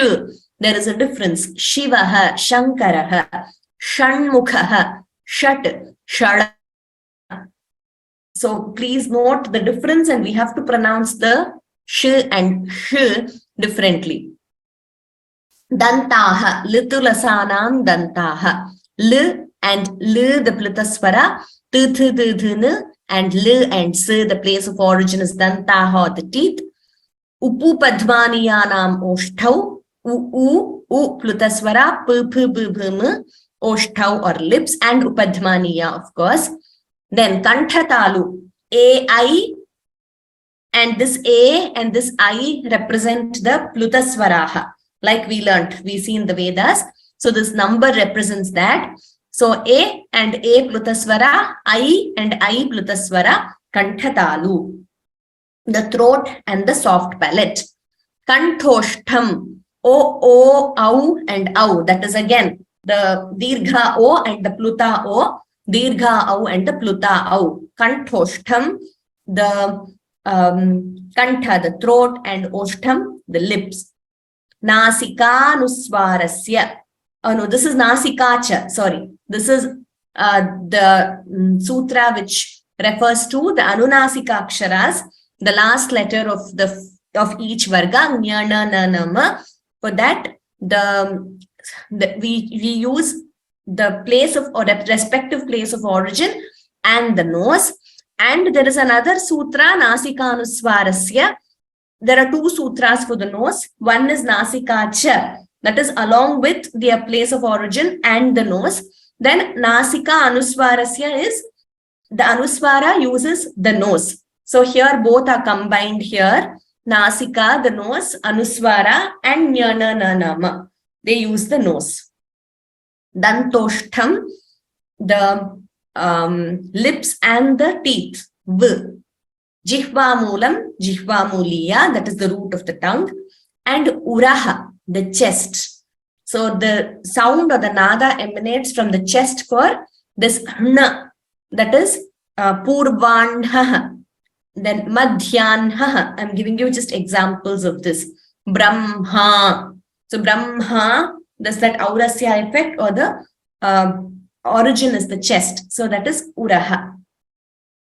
there is a difference. Shivaha, Shankaraha, Shanmukhaha, Shat, Shada. So please note the difference, and we have to pronounce the sh and sh differently. Dantaha, litulasanam dantaha. L and l, the plutaswara. T, th, d, th, n, and l and s, the place of origin is dantaha or the teeth. Upu padmaniyanam oshtau. U plutaswara. P, p, b, b, m, oshtau or lips, and upadmaniya, of course. Then kanthatalu, ai, and this a and this I represent the plutaswaraha, like we learnt, we see in the Vedas. So this number represents that. So a and a plutaswara, I and I plutaswara, kanthatalu, the throat and the soft palate. Kanthoshtham, o, au and au, that is again the dirgha o and the pluta o. Dirgha au and the pluta au. Kanthoshtham, the kantha, the throat, and oshtham, the lips. Nasika nuswarasya. Oh no, this is nasikacha. Sorry, this is the sutra which refers to the anunasika aksharas, the last letter of each varga. Nya, na, na, na, ma. For that, we use the place of or the respective place of origin and the nose. And there is another sutra, Nasika Anuswarasya. There are two sutras for the nose. One is Nasikacha, that is along with their place of origin and the nose. Then Nasika Anuswarasya is the Anuswara uses the nose. So here both are combined here. Nasika, the nose, Anuswara, and Nyana Nanama, they use the nose. Dantoshtham, the lips and the teeth. V. Jihvamulam, Jihvamuliya, that is the root of the tongue. And Uraha, the chest. So the sound or the nada emanates from the chest for this hna, that is purvanha, then madhyanha. I'm giving you just examples of this. Brahma. So Brahma, does that aurasya effect, or the origin is the chest. So that is uraha.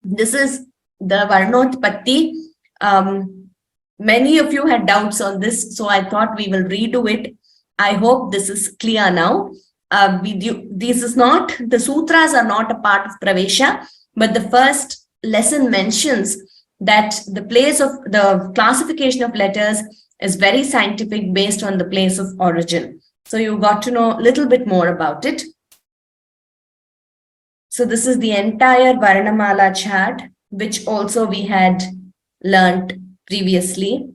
This is the Varṇotpatti. Many of you had doubts on this, so I thought we will redo it. I hope this is clear now. This is not, the sutras are not a part of Pravesha, but the first lesson mentions that the place of the classification of letters is very scientific based on the place of origin. So you got to know a little bit more about it. So this is the entire Varṇamālā chart, which also we had learnt previously.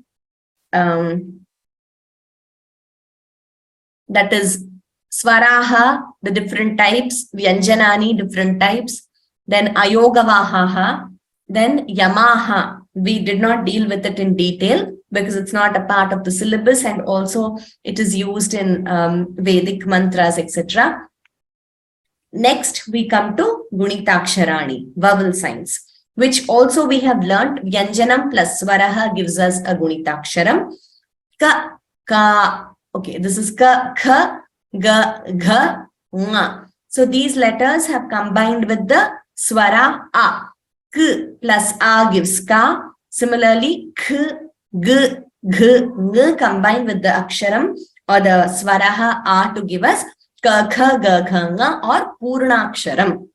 That is Swaraha, the different types, Vyanjanani, different types, then Ayogavahaha, then Yamaha. We did not deal with it in detail because it's not a part of the syllabus, and also it is used in Vedic mantras, etc. Next, we come to Guṇitākṣarāṇi, vowel signs, which also we have learnt. Vyanjanam plus Swaraha gives us a Guṇitākṣaram. Ka, ka. Okay, this is ka, kha, ga, gha, nga. So these letters have combined with the swara a. K plus a gives ka. Similarly, k, g, gh, ng combined with the aksharam or the swaraha a to give us ka, kha, ga, gha, nga or purnaksharam.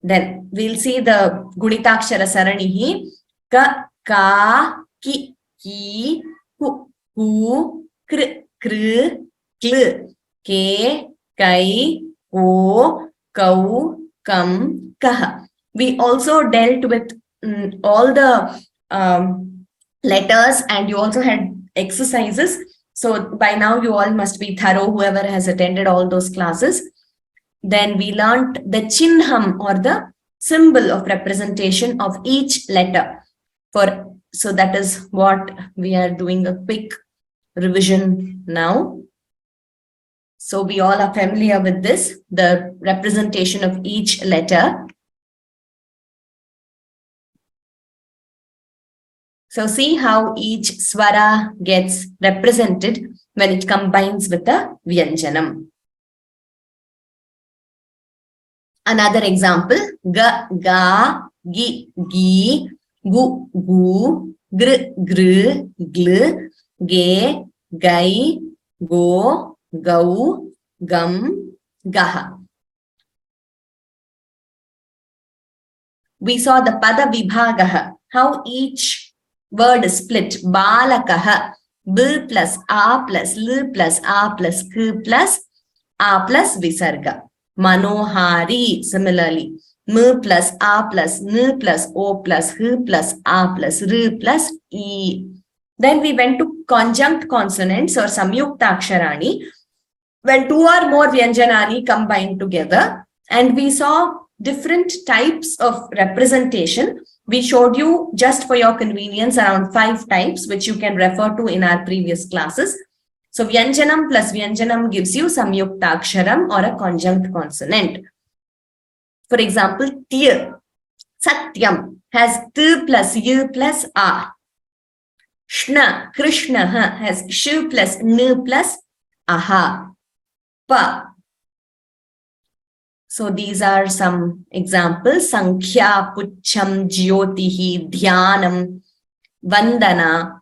Then we'll see the Guṇitākṣara saranihi. Ka, ka, ki, ki, hu, hu, kr, kr, kl, ke, kai, ko, kau, kam, kah. We also dealt with all the letters, and you also had exercises. So by now you all must be thorough, whoever has attended all those classes. Then we learned the chinham, or the symbol of representation of each letter. So that is what we are doing a quick revision now. So we all are familiar with this, the representation of each letter. So see how each swara gets represented when it combines with the vyanjanam. Another example, ga, ga, gi, gi, gu, gu, gr, gr, gl, ge, gai, go, gau, gam, gaha. We saw the Padavibhagaha, how each word is split. Balakaha, b plus a plus l plus a plus k plus a plus visarga. Manohari, similarly, m plus a plus n plus o plus h plus a plus r plus e. Then we went to conjunct consonants or Saṃyuktākṣarāṇi, when two or more vyanjanani combined together, and we saw different types of representation. We showed you, just for your convenience, around 5 types, which you can refer to in our previous classes. So vyanjanam plus vyanjanam gives you Saṃyuktākṣaram, or a conjunct consonant. For example, Tya, Satyam has T plus Y plus A. Shna, Krishna has Sh plus N plus Aha. Pa. So these are some examples. Sankhya, Pucham, Jyotihi, Dhyanam, Vandana,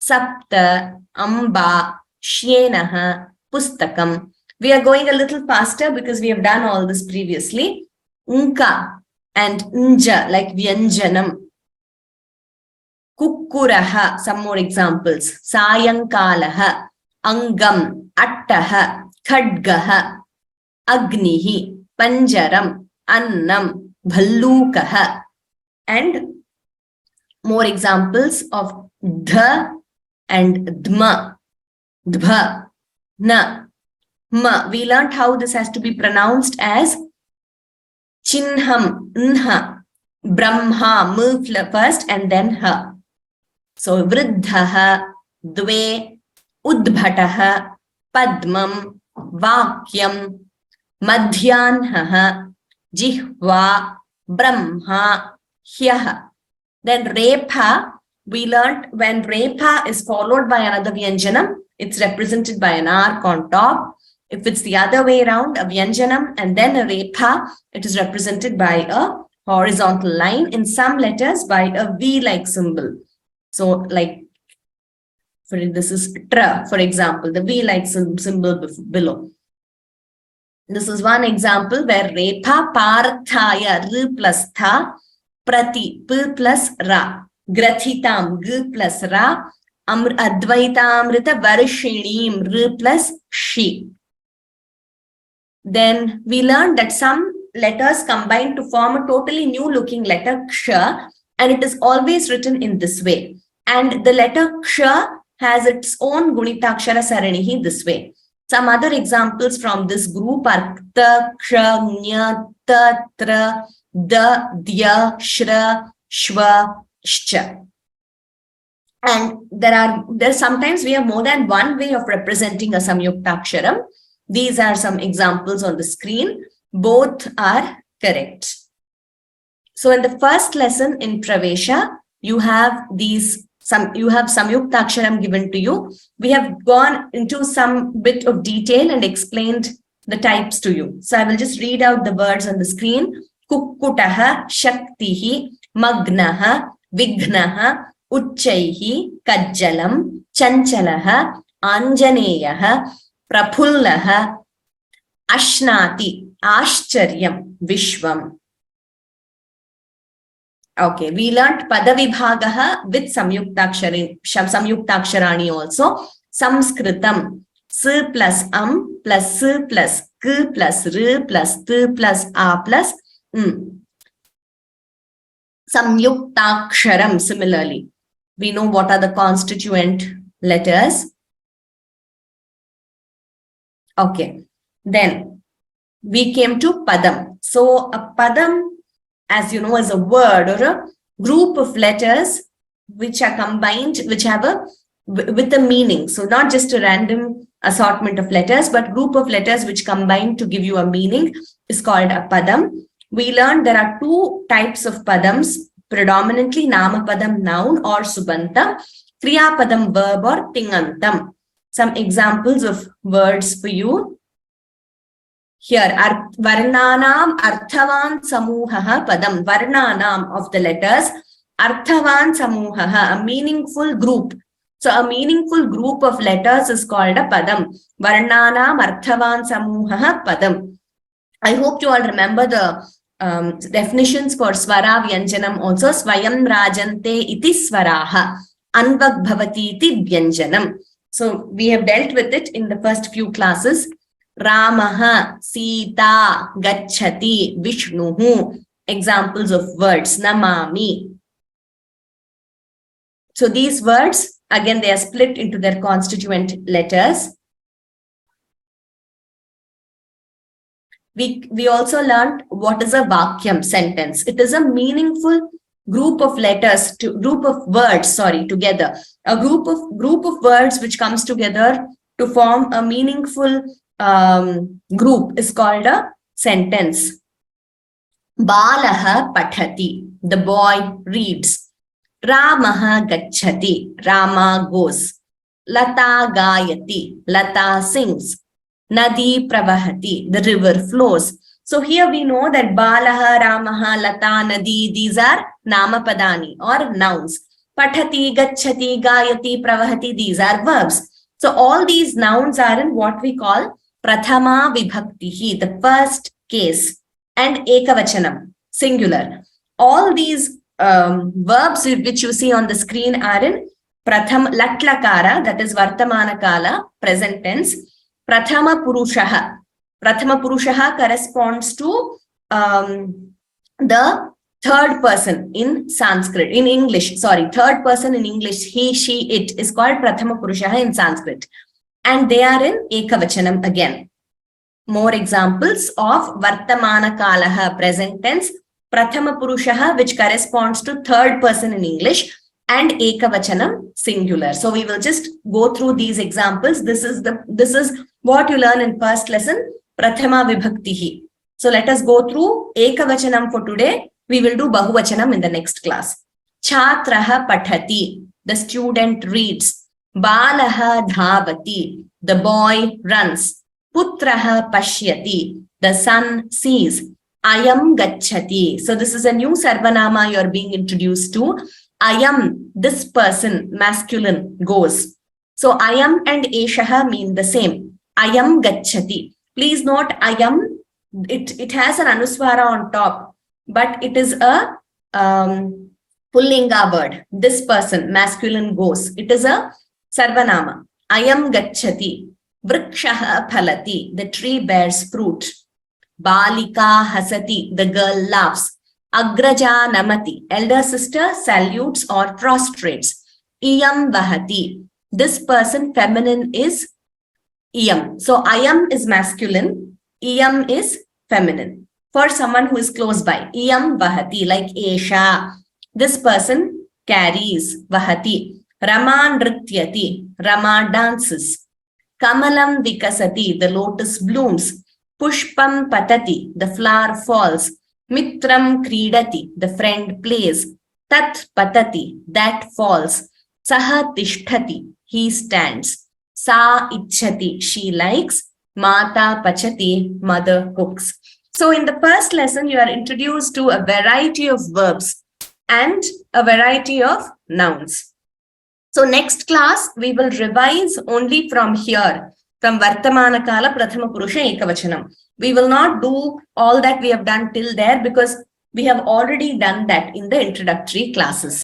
Sapta, Amba, Shyenaha, Pustakam. We are going a little faster because we have done all this previously. Unka and Nja, like Vyanjanam. Kukkuraha, some more examples. Sayankalaha, Angam, Attaha, Khadgaha, Agnihi, Panjaram, Annam, Bhallukaha. And more examples of Dha and Dma, Dbha, Na, Ma. We learned how this has to be pronounced as Chinham, Nha, Brahma, M first and then Ha. So Vriddhaha, Dve, Udbhataha, Padmam, Vakyam, Madhyanhaha, Jihva, Brahma, Hyaha. Then Repha, we learnt when Repha is followed by another Vyanjanam, it's represented by an arc on top. If it's the other way around, a Vyanjanam and then a Repha, it is represented by a horizontal line, in some letters by a V-like symbol. So like, this is tra, for example, the V-like symbol below. This is one example where Repha, Parthaya, R plus Tha, Prati, P plus Ra, Grathitam, G plus Ra, Advaitamrita, Varishinim, R plus Shi. Then we learned that some letters combine to form a totally new looking letter Ksha, and it is always written in this way. And the letter Ksha has its own Guṇitākṣarāṇi this way. Some other examples from this group are Ta, Ksha, Nya, Ta, Tra, Da, Dya, Shra, Shva, Shcha. And there sometimes we have more than one way of representing a Saṃyuktākṣaram. These are some examples on the screen. Both are correct. So in the first lesson in Pravesha, you have Saṃyuktākṣaram given to you. We have gone into some bit of detail and explained the types to you. So I will just read out the words on the screen. Kukkutaha, Shaktihi, Magnaha, Vignaha, Uchchaihi, Kajjalam, Chanchalaha, Anjaneyaha, Prapullaha, Ashnati, Ashcharyam, Vishwam. Okay, we learnt Padavibhagaha with Saṃyuktākṣarāṇi also. Samskritam, S plus plus S plus K plus R plus T plus A plus Saṃyuktākṣaram, similarly. We know what are the constituent letters. Okay, then we came to Padam. So a Padam, as you know, is a word or a group of letters which are combined, which have with a meaning. So not just a random assortment of letters, but group of letters which combine to give you a meaning is called a Padam. We learned there are two types of Padams, predominantly Namapadam, noun or Subanta, Kriyapadam, verb or Tingantam. Some examples of words for you. Here, Varṇānām Arthavan Samuhaha Padam. Varṇānām of the letters, Arthavan Samuhaha, a meaningful group. So a meaningful group of letters is called a Padam. Varṇānām Arthavan Samuhaha Padam. I hope you all remember the definitions for Swara Vyanjanam also. Swayam Rajante iti Swaraha. Anvak Bhavati iti Vyanjanam. So we have dealt with it in the first few classes. Ramaha, Sita, Gacchati, Vishnuhu. Examples of words. Namami. So these words, again, they are split into their constituent letters. We also learned what is a Vakyam, sentence. It is a meaningful group of letters, together. A group of words which comes together to form a meaningful group is called a sentence. Balaha pathati, the boy reads. Ramaha gacchati, Rama goes. Lata gayati, Lata sings. Nadi pravahati, the river flows. So here we know that Balaha, Ramaha, Lata, Nadi, these are Namapadani or nouns. Pathati, Gacchati, Gayati, Pravahati, these are verbs. So all these nouns are in what we call Prathamāvibhaktiḥ, the first case, and Ekavachanam, singular. All these verbs which you see on the screen are in Latlakara, that is Vartamānakālaḥ, present tense. Prathama Purushaha. Prathama Purushaha corresponds to the third person in Sanskrit, in English, third person in English, he, she, it is called Prathama Purushaha in Sanskrit. And they are in Ekavachanam again. More examples of Vartamānakālaḥ, present tense, Prathama Purushaha, which corresponds to third person in English, and ekavachanam singular. So we will just go through these examples. This is what you learn in first lesson, Prathamāvibhaktiḥ. So let us go through ekavachanam for today. We will do bahuvachanam in the next class. Chhatraha pathati, the student reads. Balaha dhavati, the boy runs. Putraha pashyati, the son sees. Ayam gacchati. So this is a new sarvanama you are being introduced to. Ayam, this person, masculine, goes. So ayam and eshaha mean the same. Ayam gacchati. Please note ayam, it has an anuswara on top, but it is a pullinga word. This person, masculine, goes. It is a sarvanama. Ayam gacchati. Vrikshaha phalati, the tree bears fruit. Balika hasati, the girl laughs. Agraja namati, elder sister salutes or prostrates. Iyam vahati, this person, feminine, is iyam. So ayam is masculine, iyam is feminine. For someone who is close by, iyam vahati, like esha, this person carries, vahati. Rama nrityati, Rama dances. Kamalam vikasati, the lotus blooms. Pushpam patati, the flower falls. Mitram kridati, the friend plays. Tat patati, that falls. Saha tishtati, he stands. Sa ichhati, she likes. Mata pachati, mother cooks. So in the first lesson, you are introduced to a variety of verbs and a variety of nouns. So next class, we will revise only from here, from Vartamānakālaḥ, Prathama Purusha, Ekavachanam. We will not do all that we have done till there because we have already done that in the introductory classes.